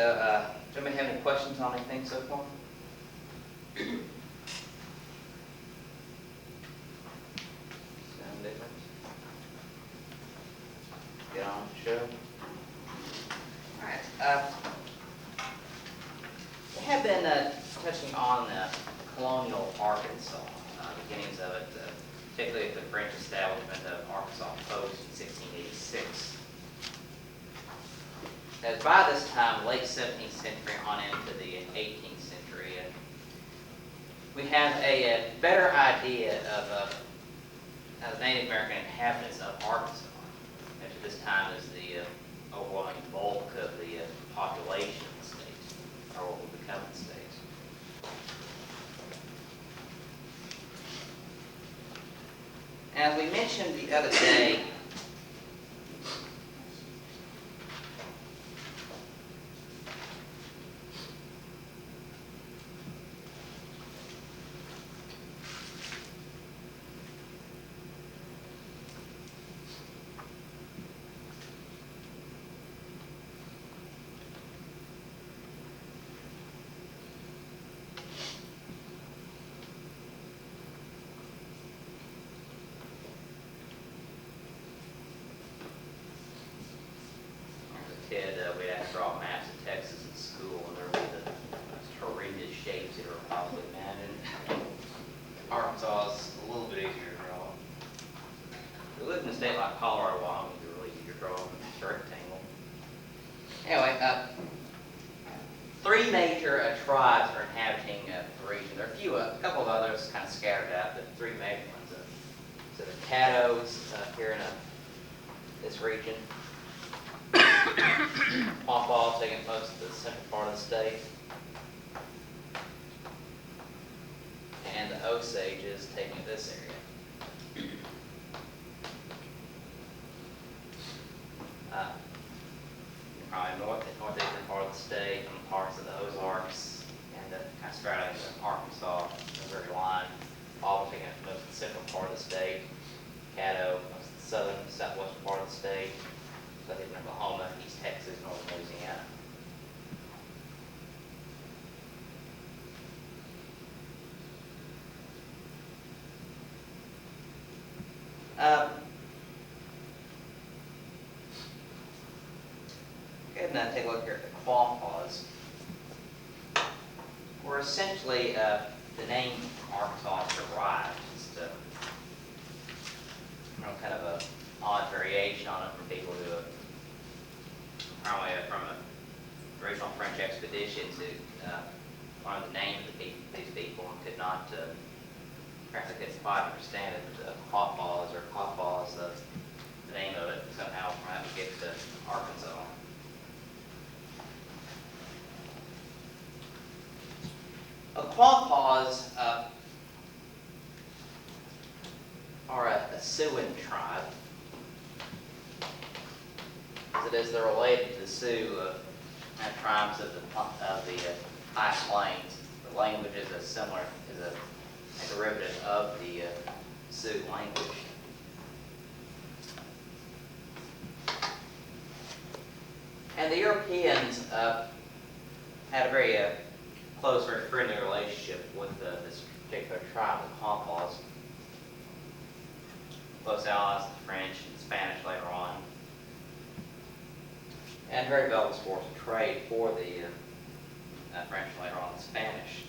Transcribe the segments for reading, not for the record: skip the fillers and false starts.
do anybody have any questions on anything so far? Sound different? Get on with the show. All right. We have been touching on Colonial, Arkansas, beginnings of it, particularly the French establishment of Arkansas Post in 1686. As by this time, late 17th century on into the 18th century, we have a better idea of the Native American inhabitants of Arkansas, which at this time is the overwhelming bulk of the population of the state, or what will become the state. As we mentioned the other day, kid, we'd have to draw maps of Texas in school, and there would be the most horrendous shapes you ever possibly imagine. Arkansas is a little bit easier to draw. If you lived in a state like Colorado, Wyoming, it'd be really easy to draw a rectangle. Anyway, three major tribes are inhabiting the region. There are a couple of others kind of scattered out, but three major ones. So the Caddos here in this region. Pawpaw taking most of the central part of the state. And the Osages taking this area. Probably northeastern part of the state, and parts of the Ozarks, and kind of straddling the Arkansas, Missouri line, all taking most of the central part of the state. Caddo, most of the southern, southwestern part of the state. Southern Oklahoma, East Texas, northern Louisiana. Go ahead and take a look here at the Quapaws. Where essentially the name Arkansas is derived. Just kind of a odd variation on it from people who probably from a original French expeditions who learned the name of these people and could not perhaps they couldn't quite understand it, but Quapaws or Quapaws, the name of it somehow perhaps get to Arkansas. The Quapaws are a Siouan tribe. As it is, they're related to the Sioux tribes of the High Plains. The language is a derivative of the Sioux language. And the Europeans had a very close, very friendly relationship with this particular tribe, the Quapaws. Close allies, the French and Spanish later on. And very valuable source of trade for the French later on, the Spanish.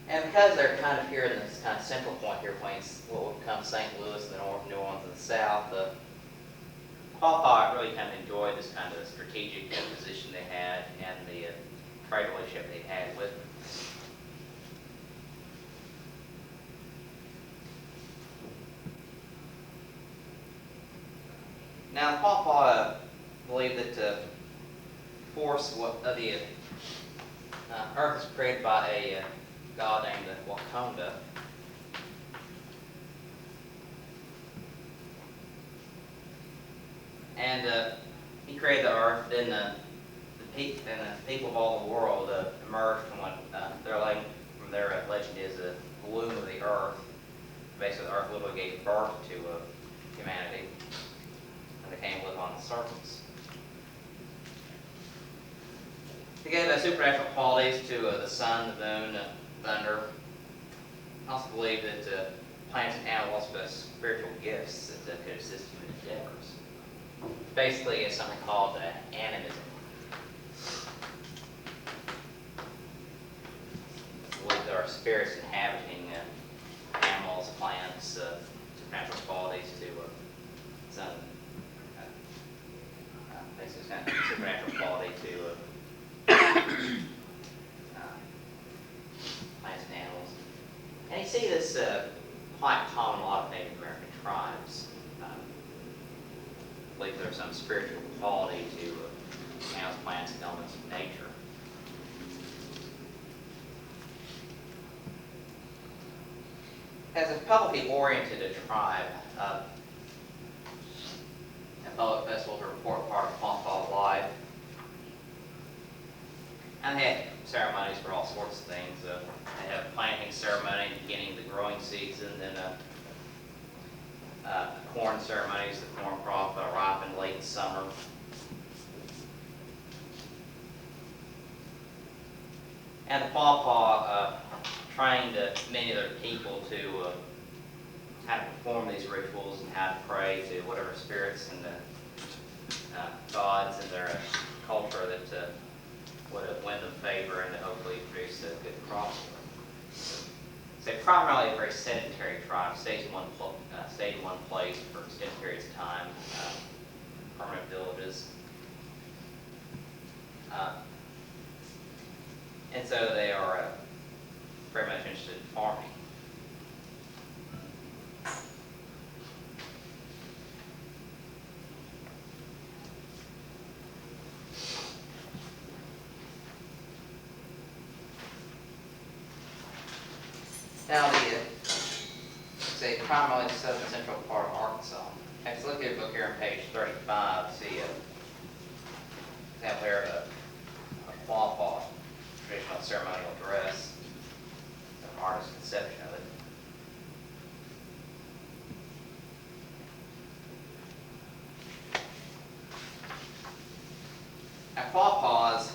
And because they're kind of here in this kind of central point here between what would become St. Louis in the north, New Orleans in the south, the Quapaw really kind of enjoyed this kind of strategic position they had and the trade relationship they had with them. Now, the Quapaw believed that the force of the earth was created by a god named Wakonda. And he created the earth, then the people of all the world emerged from what from their legend is the womb of the earth. Basically, the earth literally gave birth to humanity. supernatural qualities to the sun, the moon, thunder. I also believe that plants and animals possess spiritual gifts that could assist you in endeavors. Basically, it's something called animism. I believe there are spirits inhabiting animals, plants, supernatural qualities to some basically kind of supernatural quality to plants and animals. And you see this quite common in a lot of Native American tribes. I believe there's some spiritual quality to animals, plants, and elements of nature. As a publicly oriented tribe, and public festivals are an important part of Quantified life. And they had ceremonies for all sorts of things. They have a planting ceremony, beginning of the growing season, then corn ceremonies, the corn crop ripened late in summer. And the Pawpaw trained many of their people to how to perform these rituals and how to pray to whatever spirits and gods in their culture that would win them favor and hopefully produce a good crop. So primarily a very sedentary tribe, stayed in one place for extended periods of time, permanent villages. And so they are very much interested in farming. Now say primarily the southern central part of Arkansas. Let's look at a book here on page 35. See example there of a Pawpaw, traditional ceremonial dress, an artist's conception of it. Now Pawpaws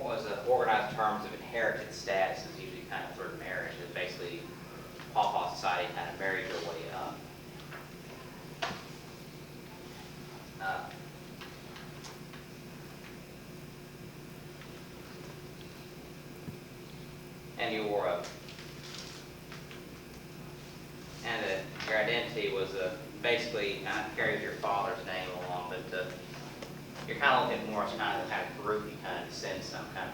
was organized in terms of inherited status, is usually kind of through marriage. It's basically Pawpaw society kind of married their way up. And your identity was basically kind of carries your father's name along, but you're kind of looking more as kind of the kind of group you kind of descend from, kind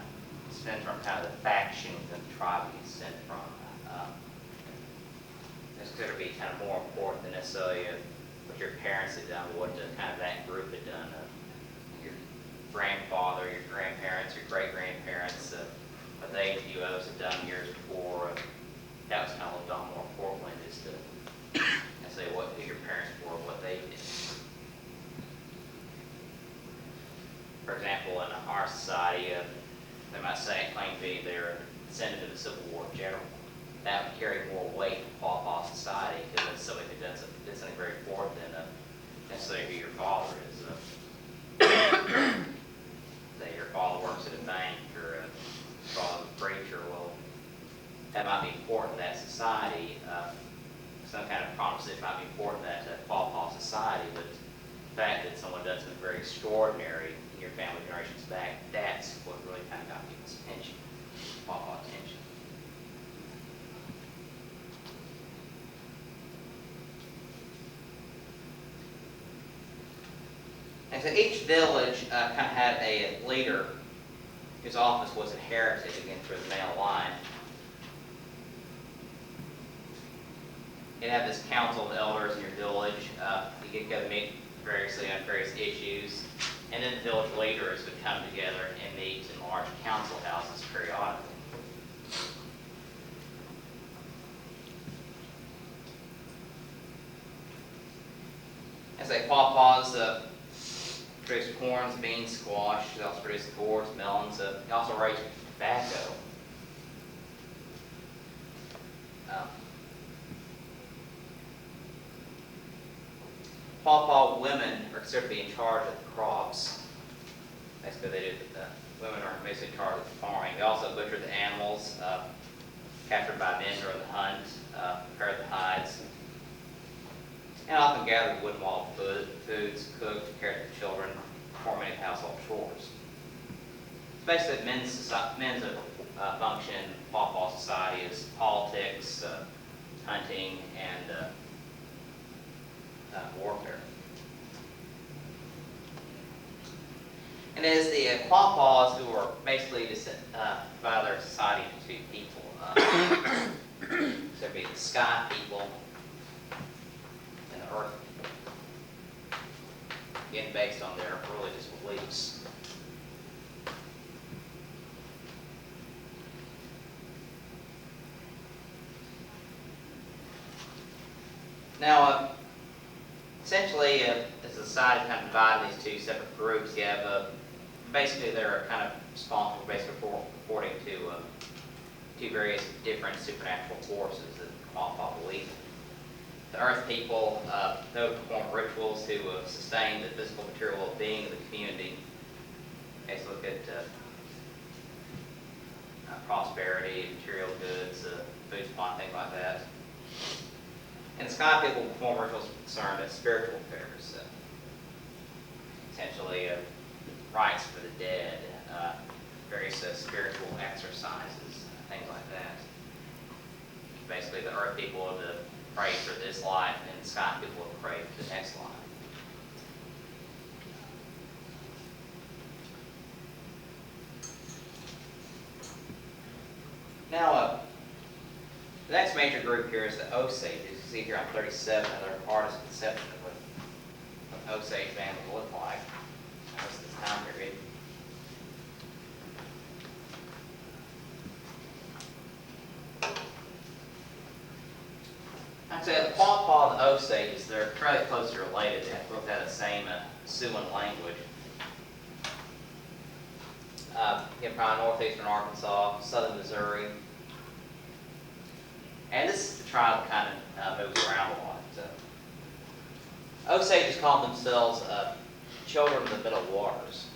of the faction within the tribe you descend from. It's considered to be kind of more important than necessarily what your parents had done, but what kind of that group had done. Your grandfather, your grandparents, your great-grandparents, what they, you others have done years before. That was kind of looked on more importantly as to say who your parents were, what they did. For example, in our society, they might claim to be their descendant of the Civil War general. That would carry more weight in Pawpaw society because it's somebody who did something very important than necessarily who your father is. Say your father works at a bank or your father's a preacher. Well, that might be important in that society. Some kind of promise might be important in that Pawpaw society, but the fact that someone does something very extraordinary in your family generations back, that's what really kind of got people's attention, Pawpaw attention. And so each village kind of had a leader whose office was inherited again through the male line. You'd have this council of elders in your village. You get to go meet variously on various issues. And then the village leaders would come together and meet in large council houses periodically. As they Pawpaws produce corns, beans, squash. They also produce gourds, melons. They also raise tobacco. Pawpaw women are considered to be in charge of the crops. Basically, women are basically in charge of the farming. They also butcher the animals captured by men during the hunt, prepare the hides, and often gather the wooden wall foods, cook, care for the children, perform many household chores. Basically, men's function in Pawpaw society is politics, hunting, and warfare. And it is the Pawpaws who are basically divide their society into two people. So there'd be the sky people and the earth people, again based on their religious beliefs. Now, essentially, the society kind of divided into these two separate groups. You have basically they're kind of responsible basically for according to two various different supernatural forces that Pawpaw believe in. The earth people, they would perform rituals to sustain the physical material well-being of the community. Okay, so look at prosperity, material goods, food supply, things like that. And the sky people perform rituals concerned with spiritual affairs, essentially rites for the dead, various spiritual exercises, things like that. Basically, the earth people would pray for this life, and the sky people would pray for the next life. Now, the next major group here is the Osages. You see here on 37, another artist's conception of what an Osage man would look like. That's this time period. I'd say the Pawpaw and the Osages, they're fairly closely related. They both have the same Siouan language. Probably northeastern Arkansas, southern Missouri. And this is the tribe that kind of moves around a lot. So, Osages call themselves children of the middle waters.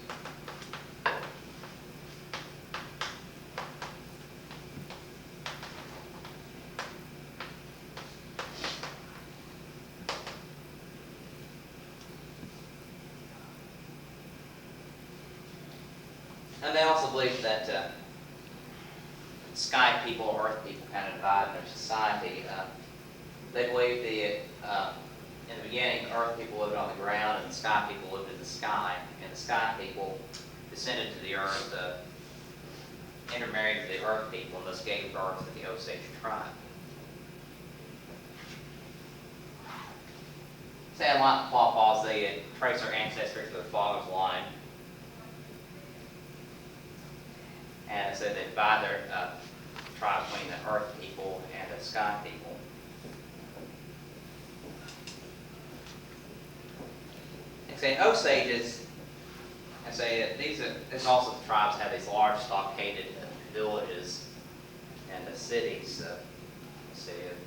And they also believe that sky people or earth people kind of divide in their society. They believe in the beginning, the earth people lived on the ground and the sky people lived in the sky. And the sky people descended to the earth, intermarried with the earth people, and thus gave birth to the Osage tribe. Say a lot of Pawpaws, they trace their ancestry to their father's line. And so they divide their tribe between the earth people and the sky people. And say Osages, and say that these also the tribes have these large stockaded villages and the cities.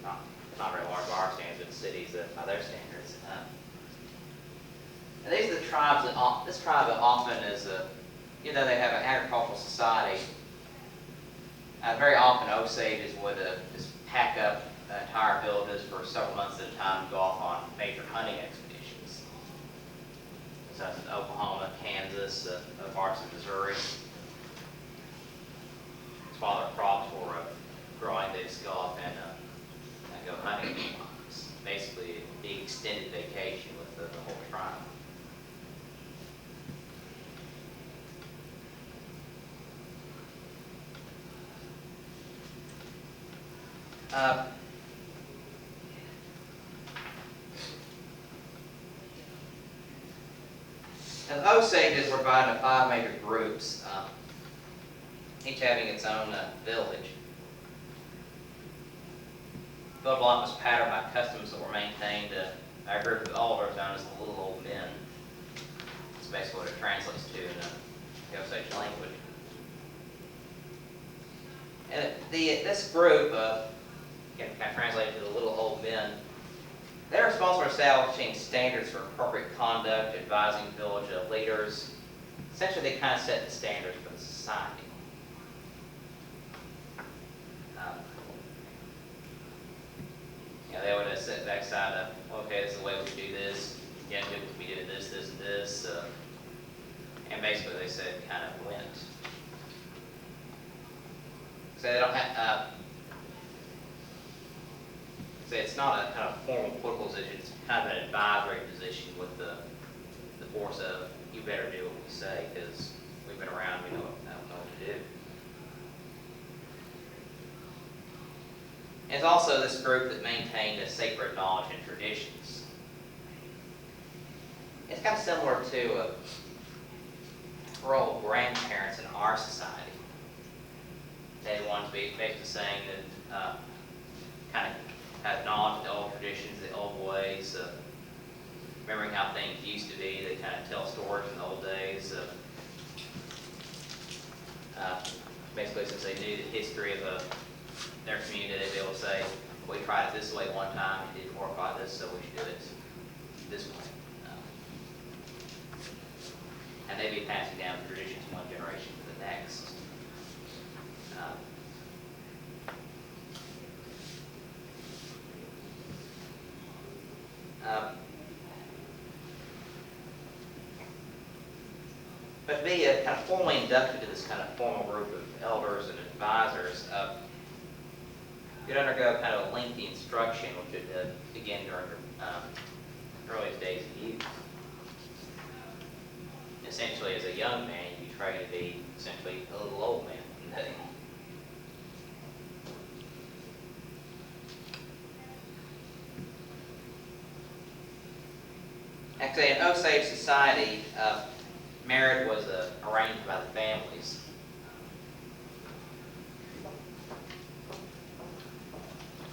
Not very large by our standards, but cities by their standards. And these are the tribes that this tribe often is even though they have an agricultural society, very often Osages would just pack up entire villages for several months at a time and go off on major hunting expeditions. So that's in Oklahoma, Kansas, other parts of Missouri. While their crops were growing, they just go off and go hunting. It's basically a big extended vacation with the whole tribe. And the Osages were divided into 5 major groups, each having its own village. The village block was patterned by customs that were maintained by a group of elders known as the Little Old Men. That's basically what it translates to in the Osage language. And this group, again, kind of translated to the Little Old Men, They're responsible for establishing standards for appropriate conduct, advising village leaders. Essentially, they kind of set the standards for the society. They would sit backside of, okay, this is the way we do this. Yeah, we did this, this, and this. And basically, they said kind of went. So they don't have, so it's not a kind of formal political position. It's kind of an advisory position with the force of, you better do what we say, because we've been around, we know what to do. It's also this group that maintained a sacred knowledge and traditions. It's kind of similar to a role of grandparents in our society. They want to be basically saying that kind of have knowledge of the old traditions, the old ways, remembering how things used to be. They kind of tell stories in the old days. Basically, since they knew the history of their community, they'd be able to say, we tried it this way one time, it didn't work like this, so we should do it this way. And they'd be passing down the traditions from one generation to the next. But to be kind of formally inducted to this kind of formal group of elders and advisors, you'd undergo kind of a lengthy instruction, which would begin during your earliest days of youth. Essentially, as a young man, you'd be trained to be essentially a little old man one day. Actually, in Osage society, marriage was arranged by the families.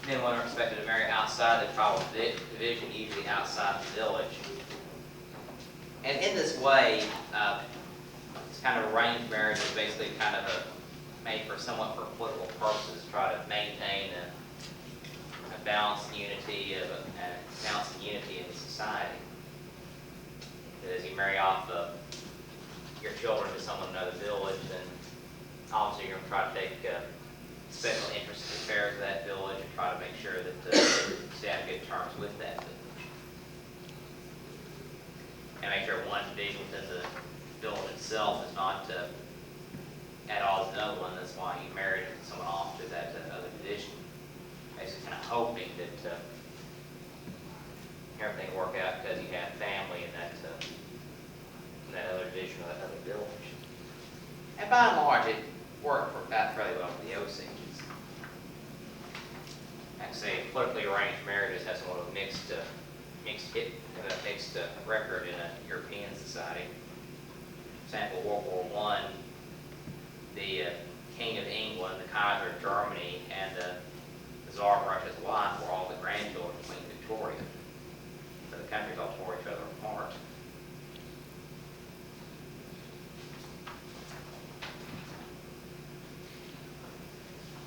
Men and women were expected to marry outside the tribal division, usually outside the village. And in this way, this kind of arranged marriage is basically kind of made for somewhat for political purposes, to try to maintain a balanced unity of unity in society. As you marry off your children to someone in another village, then obviously you're going to try to take special interest in the affairs of that village and try to make sure that you stay on good terms with that village. And make sure one division within the village itself is not at odds with another one. That's why you married someone off to that other division. Basically kind of hoping that everything will work out because you have family in that other division or that other village. And by and large, it worked out fairly well for the Osages. Like I say, politically arranged marriages have somewhat of a mixed record in a European society. For example, World War I, the King of England, the Kaiser of Germany, and the Tsar of Russia's wife were all the grandchildren of Queen Victoria. So the countries all tore each other apart.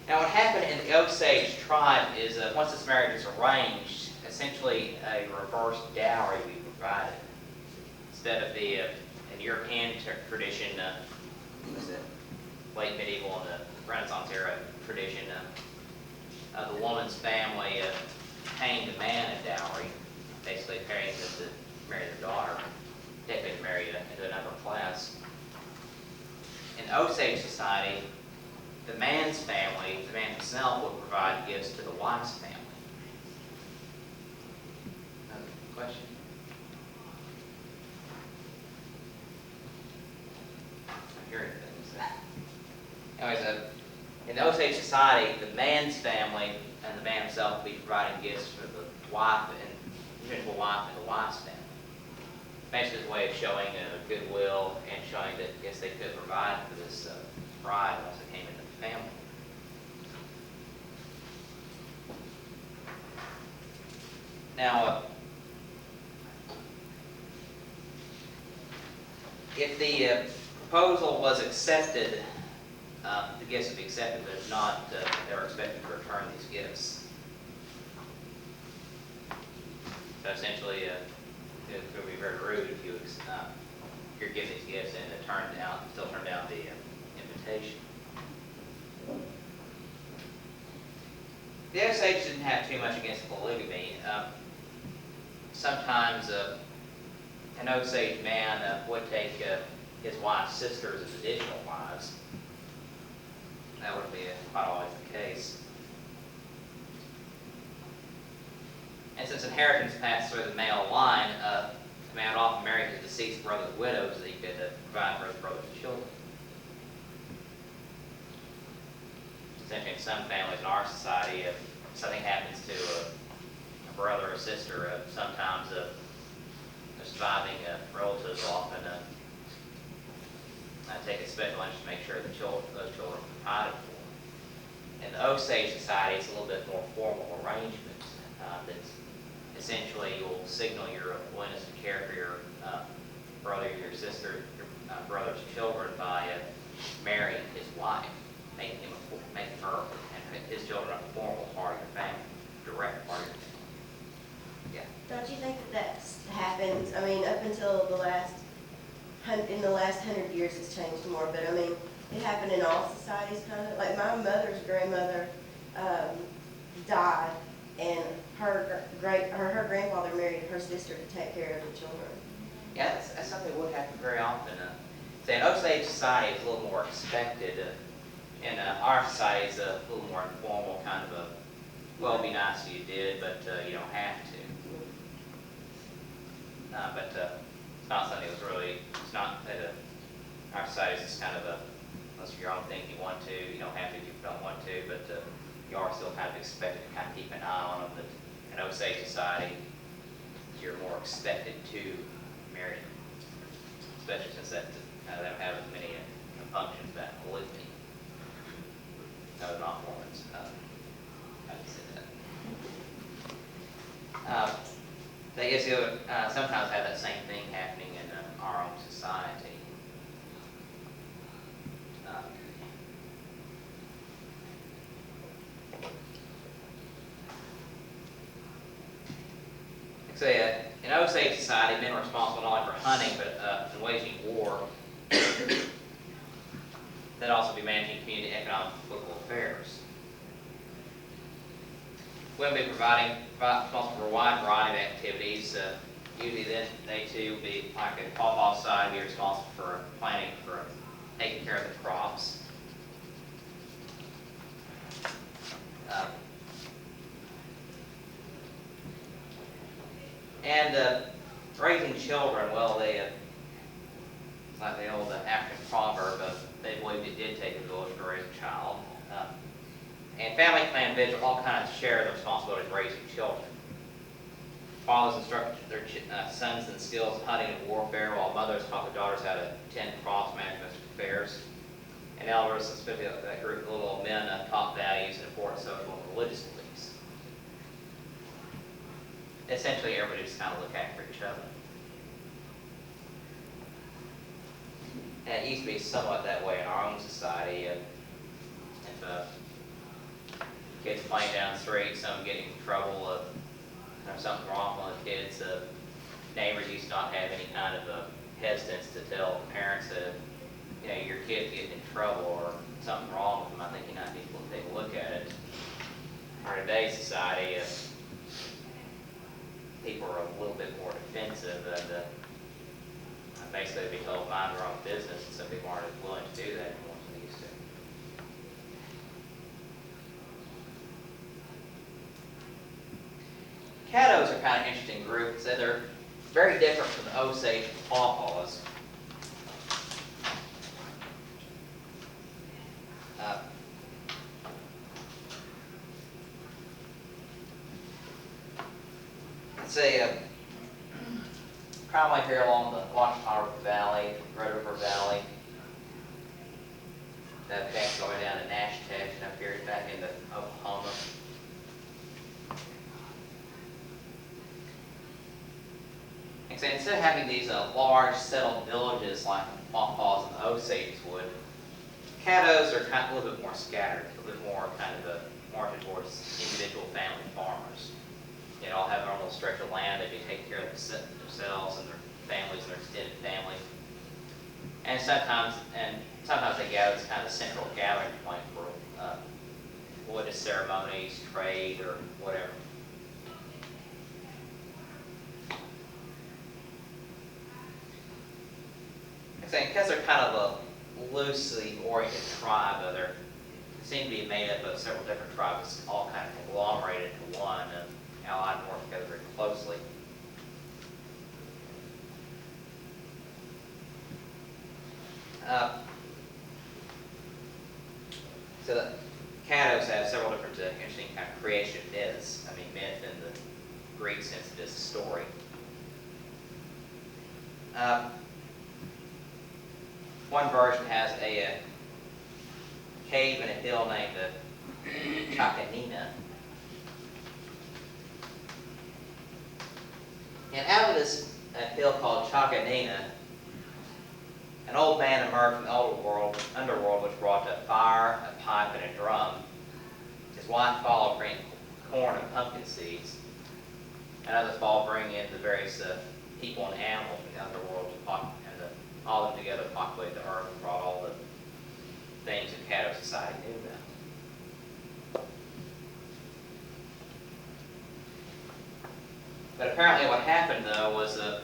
Now, what happened in the Osage tribe is once this marriage is arranged, essentially a reverse dowry would be provided. Instead of the in European tradition, late medieval and the Renaissance era tradition, the woman's family paying the man a dowry, basically paying them to marry their daughter, technically to marry into another class. In Osage society, the man's family, the man himself, would provide gifts to the wife's family. Another question? I'm hearing things. Anyways, in the Osage society, the man's family and the man himself would be providing gifts for the wife and eventual wife and the wife's family. Basically, it's a way of showing goodwill and showing that yes, they could provide for this bride once it came into the family. Now, if the proposal was accepted, the gifts would be accepted, but if not, they were expected to return these gifts. So essentially, it would be very rude if you're giving these gifts and still turn down the invitation. The Osage didn't have too much against polygamy. Sometimes an Osage man would take his wife's sisters as additional wives. That wouldn't be quite always the case. And since inheritance passed through the male line, the man would often marry his deceased brother's widow so that he could provide for his brother's children. Essentially, in some families in our society, if something happens to a brother or sister, sometimes the surviving relatives will often take a special interest to make sure that those children are provided for. In the Osage society, it's a little bit more formal arrangement. That's essentially you'll signal your willingness to care for your brother, your sister, your brother's children by marrying his wife, making her and his children a formal part of your family, direct part of your family. Yeah. Don't you think that that's happened? I mean, up until in the last 100 years, it's changed more. But I mean, it happened in all societies, kind of. Like my mother's grandmother died, and her grandfather married her sister to take care of the children. Yeah, that's something that would happen very often. In Osage society, it's a little more expected. In our society, it's a little more informal, kind of well, it'd be nice if you did, but you don't have to. But it's not something that's really, it's not that our society is just kind of unless you're your own thing, you want to, you don't have to if you don't want to, but you are still kind of expected to kind of keep an eye on them. But in Osage society, you're more expected to marry them, especially since they don't have as many functions about polygamy. No, not Mormons. How do you say that? They guess you sometimes have that same thing happening in our own society. In Osage society, men were responsible not only for hunting, but in waging war. They'd also be managing community, economic, and political affairs. Women would be responsible for a wide variety of activities. Usually then they too would be, like a pawpaw side, be responsible for planting, for taking care of the crops. And raising children, well, it's like the old African proverb of they believed it did take a village to raise a child. And family, clan, village all kinds share the responsibility of raising children. Fathers instruct their sons in skills of hunting and warfare, while mothers taught their daughters how to attend crops, manage domestic affairs. And elders, especially that group of little old men, taught values and important social and religious beliefs. Essentially, everybody just kind of look after each other. And it used to be somewhat that way in our own society. If kids playing down the street, some getting in trouble, something wrong with one of the kids, neighbors used to not have any kind of hesitance to tell parents that, your kid's getting in trouble or something wrong with them. I think you might need to take a look at it. In today's society, people are a little bit more defensive and basically be told mind their own business, and some people aren't as willing to do that anymore as they used to. Caddos are kind of an interesting group. So they're very different from the Osage and Pawpaws. Primarily here along the Washita River Valley, Red River Valley. That connects all the way down to Nashtech and up here back into Oklahoma. And so instead of having these large settled villages like the Pawpaws and the Osages would, Caddos are kind of a little bit more scattered, a little bit more kind of oriented towards individual family farmers. They all have their own little stretch of land. They take care of themselves and their families and their extended family. And sometimes they gather as kind of a central gathering point for religious ceremonies, trade, or whatever. I'm saying because they're kind of a loosely oriented tribe, they seem to be made up of several different tribes, all kind of conglomerated into one and allied and work together very closely. So the Caddos have several different interesting kind of creation myths. I mean, myth in the Greek sense of just a story. One version has a cave in a hill named Chakanina. And out of this hill called Chakanina, an old man emerged from the underworld, which brought a fire, a pipe, and a drum. His wife followed, bringing corn and pumpkin seeds. And others followed, bringing in the various people and animals from the underworld all of them together populated the earth and brought all the things that Caddo society knew about. But apparently what happened, though, was the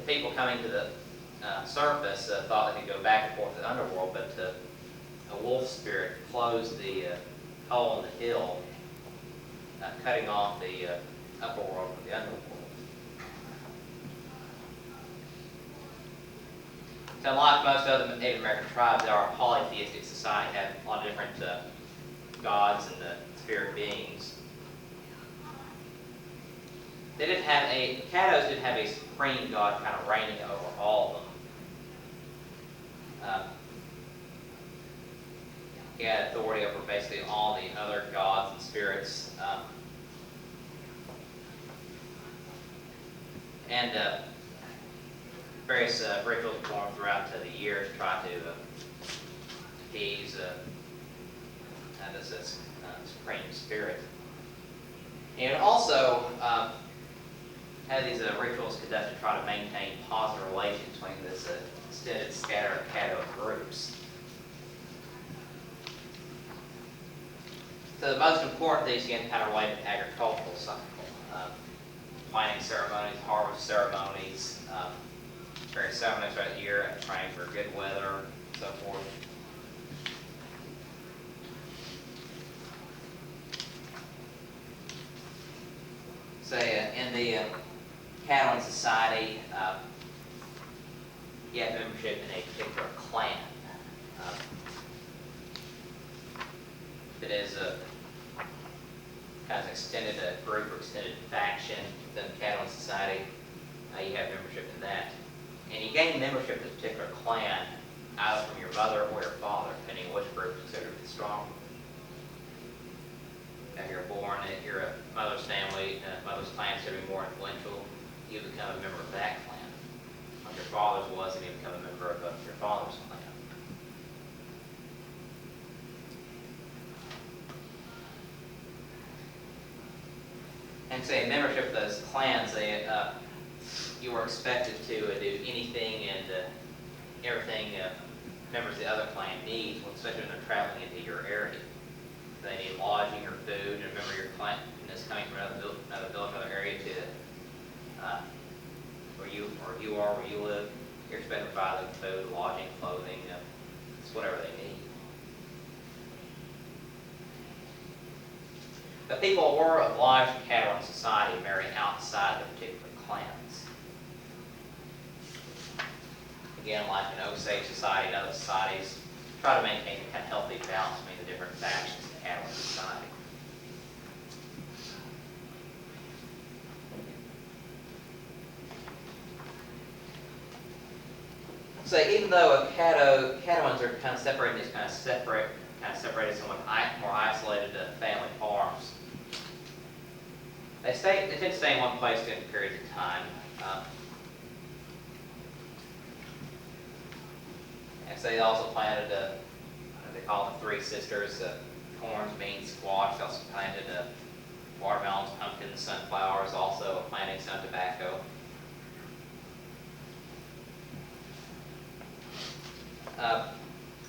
people coming to the surface thought they could go back and forth to the underworld, but a wolf spirit closed the hole in the hill, cutting off the upper world from the underworld. So unlike most other Native American tribes, they are a polytheistic society, have a lot of different gods and spirit beings. The Caddos did have a supreme god kind of reigning over all of them. He had authority over basically all the other gods and spirits. And various rituals performed throughout the year to try to appease this supreme spirit. And also had these rituals conducted to try to maintain positive relations between this extended scatter of Caddo groups. So the most important of these, again, kind of related to agricultural cycle. Planting ceremonies, harvest ceremonies, various ceremonies throughout the year, praying for good weather, and so forth. So in the Catalan society, you have membership in a particular clan. That is a kind of extended group or extended faction within the Catalan society. You have membership in that. And you gain membership in a particular clan either from your mother or your father, depending on which group is considered the stronger. If you're born in your mother's family, mother's clan is going to be more influential, you become a member of that clan. Like your father's was, and you become a member of your father's clan. And say membership of those clans, you were expected to do anything and everything members of the other clan need, especially when they're traveling into your area. They need lodging or food, and remember your clan is coming from another village, another area to where you live. You're expected to provide them food, lodging, clothing, it's whatever they need. But people were obliged in Catalan society to marry outside the particular clans. Again, like in Osage society and other societies, try to maintain a kind of healthy balance between the different factions in Catalan society. So even though Caddoans are kind of separated into separated somewhat more isolated family farms, they tend to stay in one place during periods of time. And so they also planted, they call them three sisters, corn, beans, squash. They also planted watermelons, pumpkins, sunflowers, also planting some tobacco.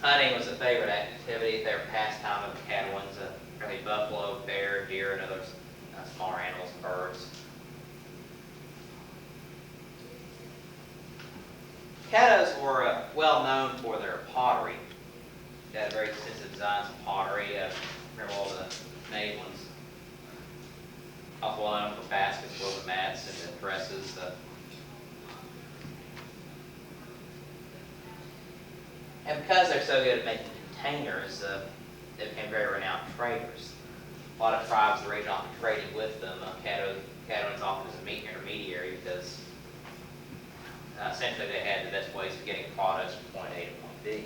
Hunting was a favorite activity. They were pastime of the Cadouins, probably buffalo, bear, deer, and other smaller animals, birds. Caddos were well known for their pottery. They had very extensive designs of pottery. Remember all the made ones. Also well known for baskets, woven mats, and the dresses. And because they're so good at making containers, they became very renowned traders. A lot of tribes in the region often traded with them. Cadouins often as a meat intermediary because essentially they had the best ways of getting products from point A to point B.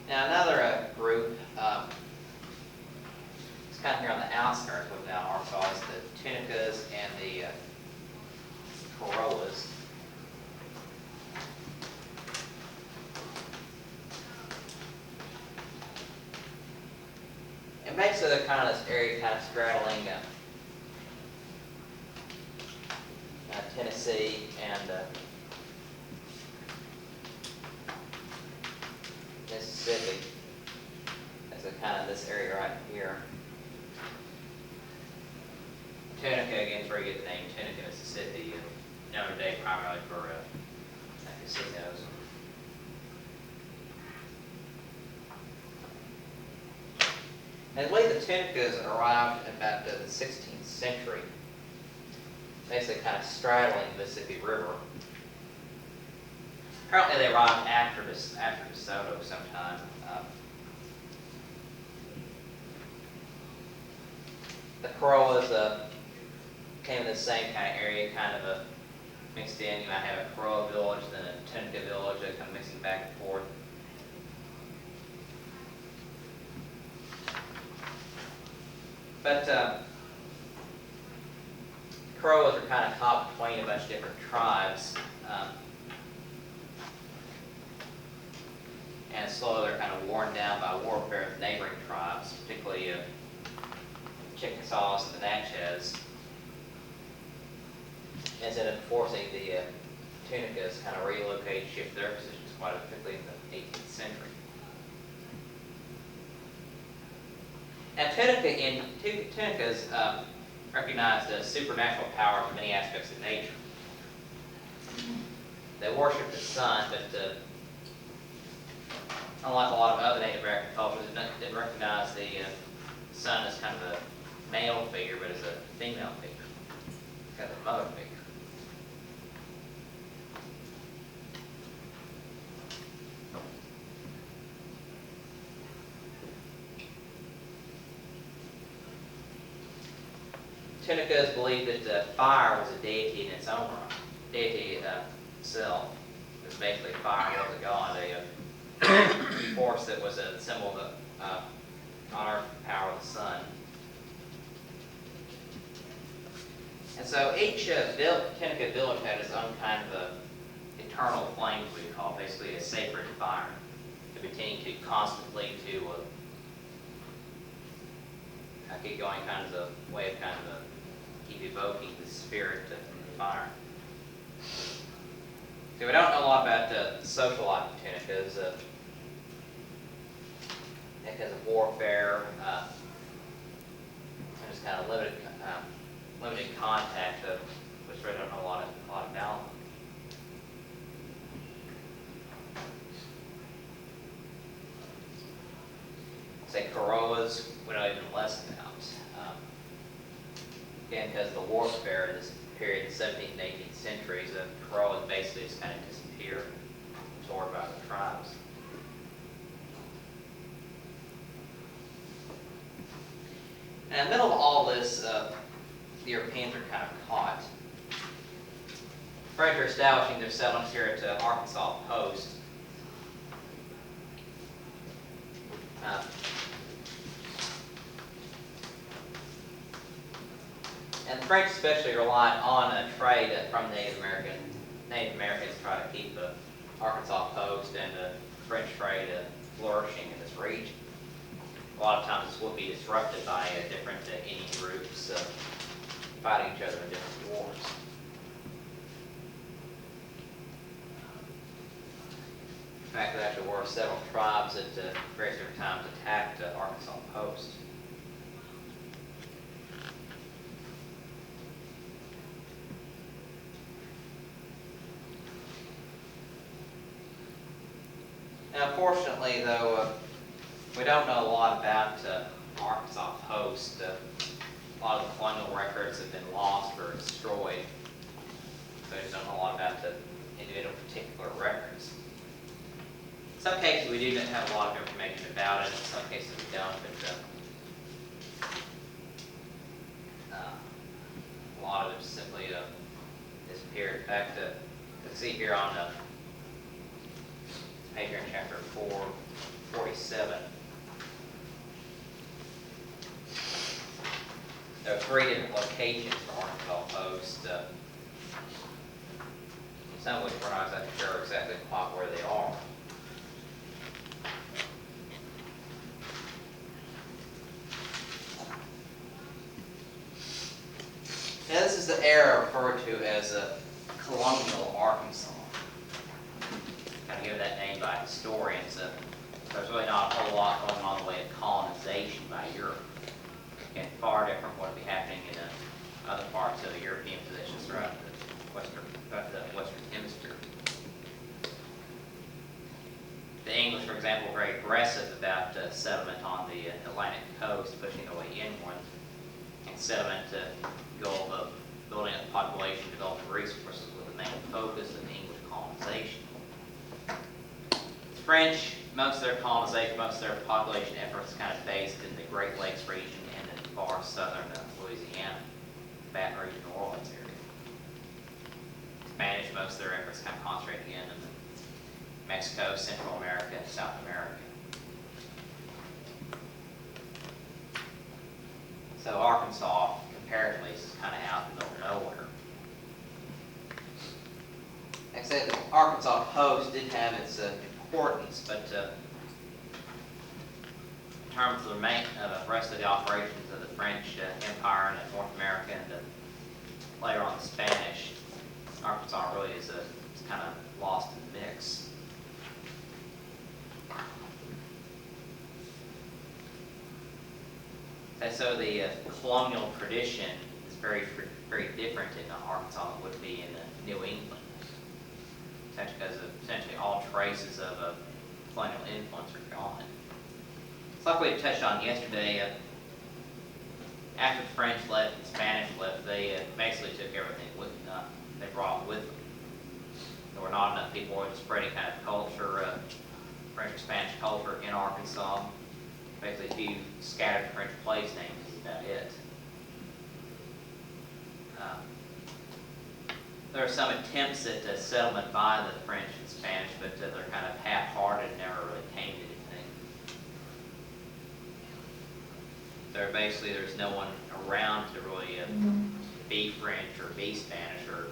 Now another group, it's kind of here on the outskirts of now Arkansas, is the Tunicas and the Corollas. And basically they're kind of this area kind of straddling Tennessee and Mississippi. That's kind of this area right here. Tunica, again, is where you get the name Tunica, Mississippi, known today primarily for casinos. And I believe the Tunicas arrived about the 16th century, basically kind of straddling the Mississippi River. Apparently they arrived after DeSoto sometime. The Corollas came in the same kind of area, kind of mixed in. You might have a Corolla village, then a Tunica village, kind of mixing back and forth. But Corollas are kind of caught between a bunch of different tribes. And slowly they're kind of worn down by warfare with neighboring tribes, particularly Chickasaws and the Natchez. Instead of forcing the Tunicas kind of relocate, shift their positions quite quickly in the 18th century. Now Tunicas recognized the supernatural powers of many aspects of nature. They worshiped the sun, but unlike a lot of other Native American cultures, they didn't recognize the sun as kind of a male figure, but as a female figure, kind of a mother figure. Tunicas believed that fire was a deity in its own right, deity itself. It was basically fire was a god, a force that was a symbol of the honor and power of the sun. And so each Tunica village had its own kind of eternal flame, as we call it, basically a sacred fire to be tending to constantly to keep going, kind of a way of keep evoking the spirit of the fire. So we don't know a lot about the social life of Tunicas because of warfare and just kind of limited contact, which we don't know a lot about them. Say Corollas, we know even less about. Again, because of the warfare in this period, the 17th and 18th centuries, the Corollas basically just kind of disappeared, absorbed by the tribes. And in the middle of all this, the Europeans are kind of caught. French are establishing their settlements here at Arkansas Post. And French especially relied on a trade from Native Americans. Native Americans to try to keep the Arkansas Post and the French trade flourishing in this region. A lot of times this would be disrupted by different Indian groups fighting each other in different wars. In fact, there actually were several tribes that various different times attacked Arkansas Post. Now, unfortunately, though, we don't know a lot about Arkansas Post. A lot of the colonial records have been lost or destroyed, so we just don't know a lot about the individual particular records. In some cases, we do have a lot of information about it. In some cases, we don't. But a lot of it simply disappeared. In fact, you can see here on the page here in chapter 447, there are 3 different locations for Arkansas Post, some of which we're not exactly sure exactly quite where they are. Now, this is the era referred to as Colonial Arkansas. Kind of given that name by historians. There's really not a whole lot going on in the way of colonization by Europe. Again, far different from what would be happening in other parts of the European possessions throughout the Western Hemisphere. The English, for example, were very aggressive about settlement on the Atlantic coast, pushing their way inward, and settlement goal of building up population, developing resources with the main focus of English colonization. The French, most of their colonization, most of their population efforts kind of based in the Great Lakes region and in far southern Louisiana, Baton Rouge, New Orleans area. Spanish, most of their efforts kind of concentrated again in Mexico, Central America, and South America. So Arkansas, comparatively, is kind of out in the middle of nowhere. Like I said, the Arkansas Post did have its importance, but in terms of the rest of the operations of the French Empire and North America, and later on the Spanish, Arkansas really is kind of lost in the mix. And so the colonial tradition is very different in Arkansas than it would be in New England. Essentially because essentially all traces of colonial influence are gone. It's like we touched on yesterday. After the French left and Spanish left, they basically took everything with them. They brought with them. There were not enough people who were spreading kind of culture, French or Spanish culture in Arkansas. Basically, a few scattered French place names is about it. There are some attempts at settlement by the French and Spanish, but they're kind of half-hearted and never really came to anything. So basically, there's no one around to really be French or be Spanish or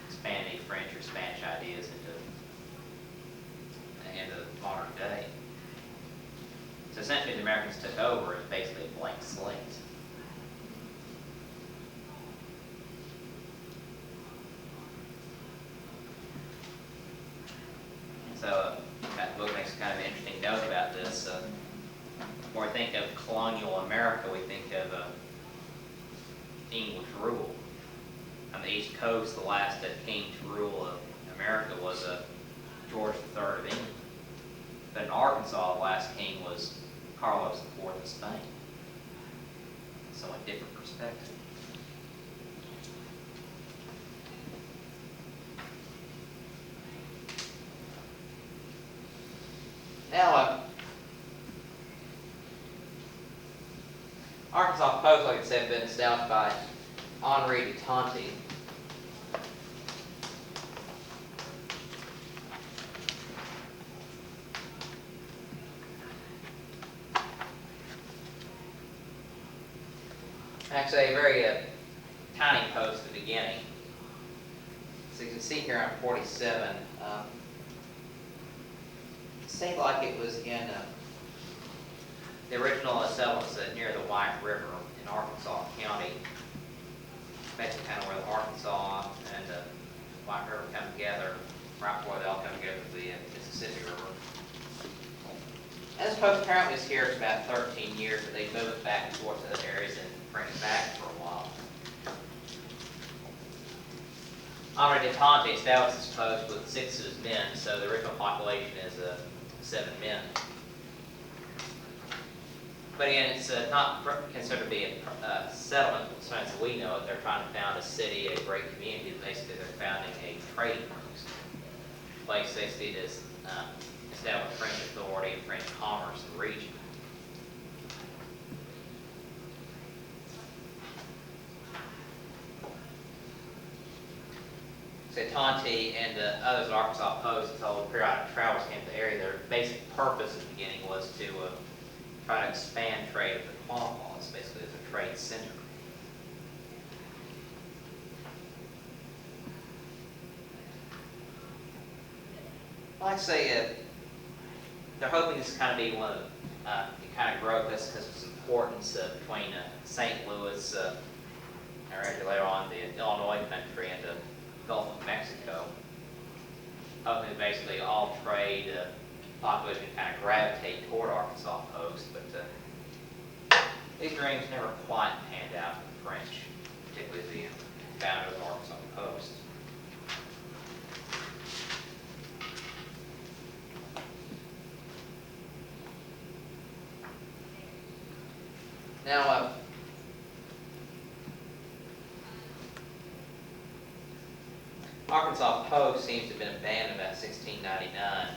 expand any French or Spanish ideas into the modern day. So essentially, the Americans took over as basically a blank slate. So that book makes kind of an interesting note about this. When we think of colonial America, we think of English rule. On the East Coast, the last king to rule America was George III of England. But in Arkansas, the last king was Carlos IV of Spain. Somewhat different perspective. Now, Arkansas Post, like I said, been established by Henri de Tonty. Actually, a very tiny post at the beginning. So you can see here on 47, it seemed like it was in the original settlements near the White River in Arkansas County. Basically kind of where the Arkansas and the White River come together, right before they all come together with the Mississippi River. And this post apparently was here for about 13 years, but they moved it back and forth to other areas and bring it back for a while. Henri de Tonti established this post with 6 of his men, so the original population is 7 men. But again, it's not considered to be a settlement, as we know it. They're trying to found a city, a great community. Basically, they're founding a trading post. Place they see it as establish French authority and French commerce in the region. So Tonti and others at Arkansas Post told periodic travelers came to the area. Their basic purpose at the beginning was to try to expand trade with the Colonial. It's basically as a trade center. Like I say, they're hoping this kind of be one of the kind of growth this because of its importance between St. Louis, or actually later on the Illinois country and the Gulf of Mexico. Hoping basically all trade population kind of gravitate toward Arkansas Post, but these dreams never quite panned out for the French, particularly the founders of Arkansas Post. Now, Arkansas Post seems to have been abandoned about 1699,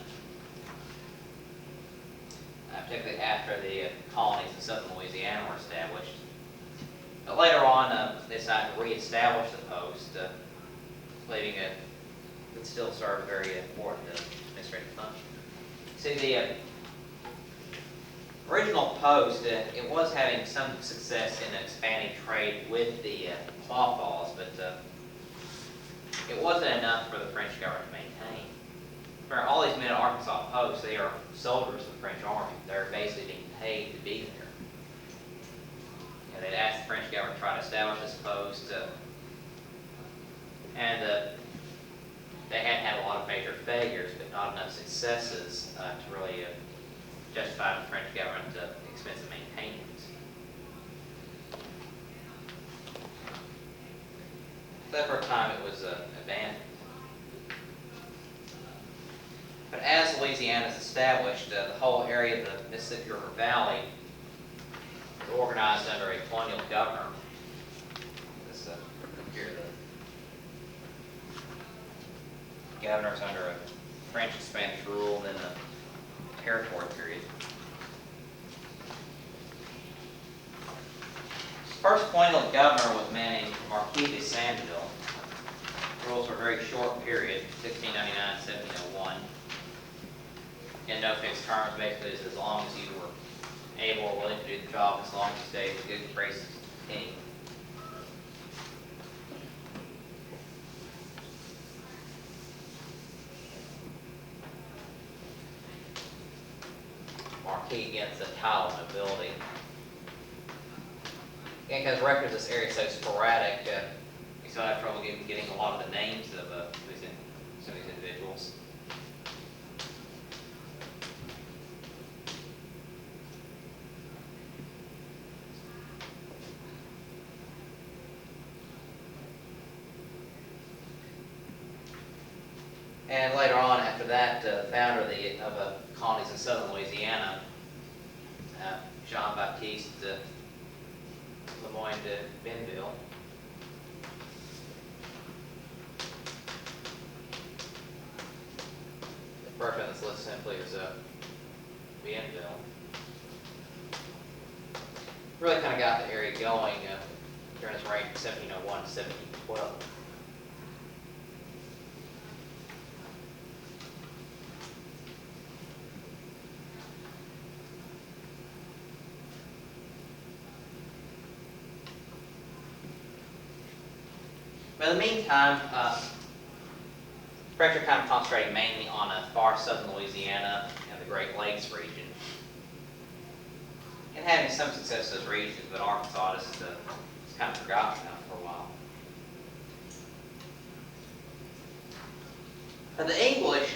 particularly after the colonies in southern Louisiana were established. But later on, they decided to reestablish the post, believing it would still serve a very important administrative function. See, the original post, it was having some success in expanding trade with the cloth laws, but it wasn't enough for the French government to maintain. For all these men at Arkansas Post, they are soldiers of the French army. They're basically being paid to be there. And they'd asked the French government to try to establish this post, and they had had a lot of major failures, but not enough successes to really justify the French government the expense of maintaining it. So for a time it was abandoned. But as Louisiana is established, the whole area of the Mississippi River Valley was organized under a colonial governor. This here, the governors under a French and Spanish rule, and then a territory period. First colonial governor was a man named Marquis de Sandville. The rules were a very short period, 1699 1701. And no fixed terms, basically, is as long as you were able or willing to do the job, as long as you stayed in good graces with the king. Marquis against the title of nobility. Again, because records of this area are so sporadic, we still have trouble getting a lot of the names of some of these individuals. And later on, after that, the founder of the colonies in southern Louisiana, Jean-Baptiste Lemoyne de Bienville, the first on this list simply is Bienville. Really kind of got the area going during his reign from 1701 to 1712. But in the meantime, French are kind of concentrating mainly on far southern Louisiana and the Great Lakes region, and having some success in those regions, but Arkansas is kind of forgotten about for a while. But the English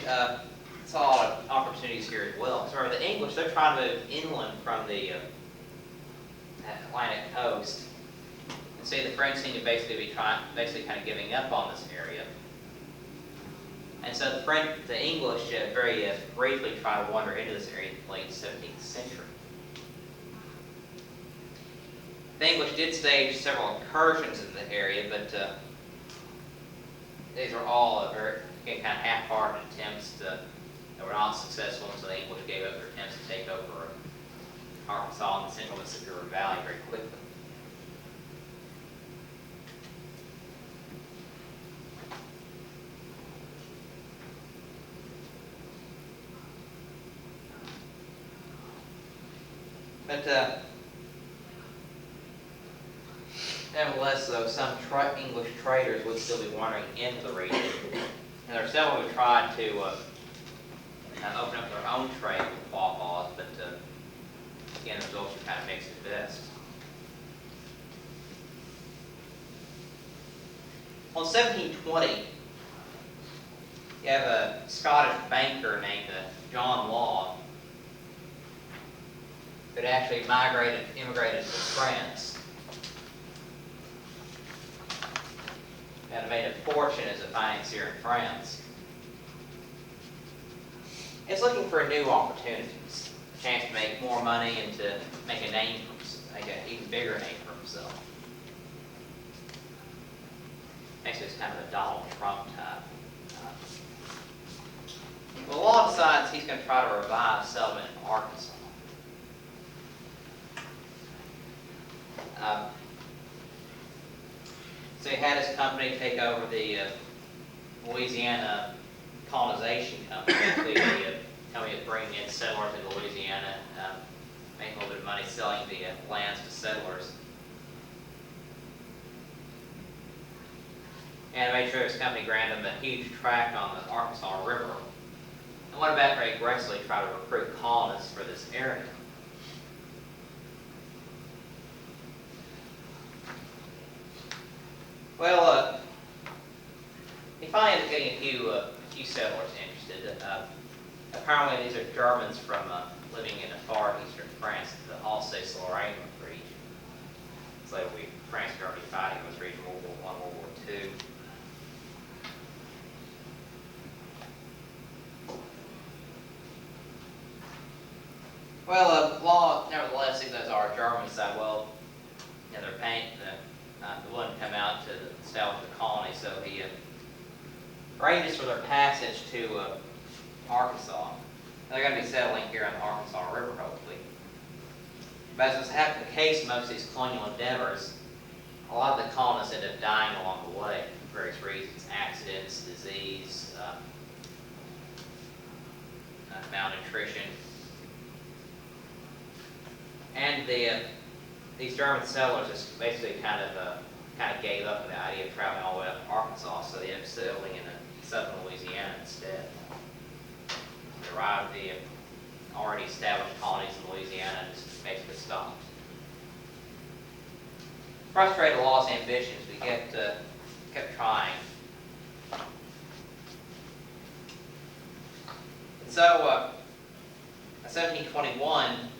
saw a lot of opportunities here as well. Because remember, the English, they're trying to move inland from the Atlantic coast. And see, the French seem to basically kind of giving up on this area. And so the English very briefly try to wander into this area in the late 17th century. The English did stage several incursions in the area, but these are all very kind of half-hearted attempts that were not successful, and so the English gave up their attempts to take over Arkansas and the central Mississippi River Valley very quickly. But nevertheless, though, some English traders would still be wandering into the region. And there are several who tried to open up their own trade with Wawa's, but again, the results are kind of mixed at best. On 1720, you have a Scottish banker named John Law that actually immigrated to France and made a fortune as a financier in France. It's looking for new opportunities, a chance to make more money and to make a name for himself, make an even bigger name for himself. Actually, it's kind of a Donald Trump type. Well, Law decides he's going to try to revive settlement in Arkansas. So he had his company take over the Louisiana Colonization Company, basically the company that bringing in settlers into Louisiana, making a little bit of money selling the lands to settlers. And made sure his company granted him a huge tract on the Arkansas River. And went about very aggressively to try to recruit colonists for this area. Well, he finally ended up getting a few settlers interested. Apparently, these are Germans from living in the far eastern France, the Alsace-Lorraine region. So France and Germany fighting in this region, World War I, World War II. Well, Law, nevertheless, even those are Germans, decide, well, you know, they're paying the one to come out to establish the colony, so he arranges for their passage to Arkansas. They're going to be settling here on the Arkansas River, hopefully. But as was happened the case in most of these colonial endeavors, a lot of the colonists end up dying along the way for various reasons: accidents, disease, malnutrition. And these German settlers just basically kind of gave up on the idea of traveling all the way up to Arkansas, so they ended up settling in southern Louisiana instead. They arrived at the already established colonies in Louisiana and just basically stopped. Frustrated Law's ambitions, we kept trying. And so, in 1721,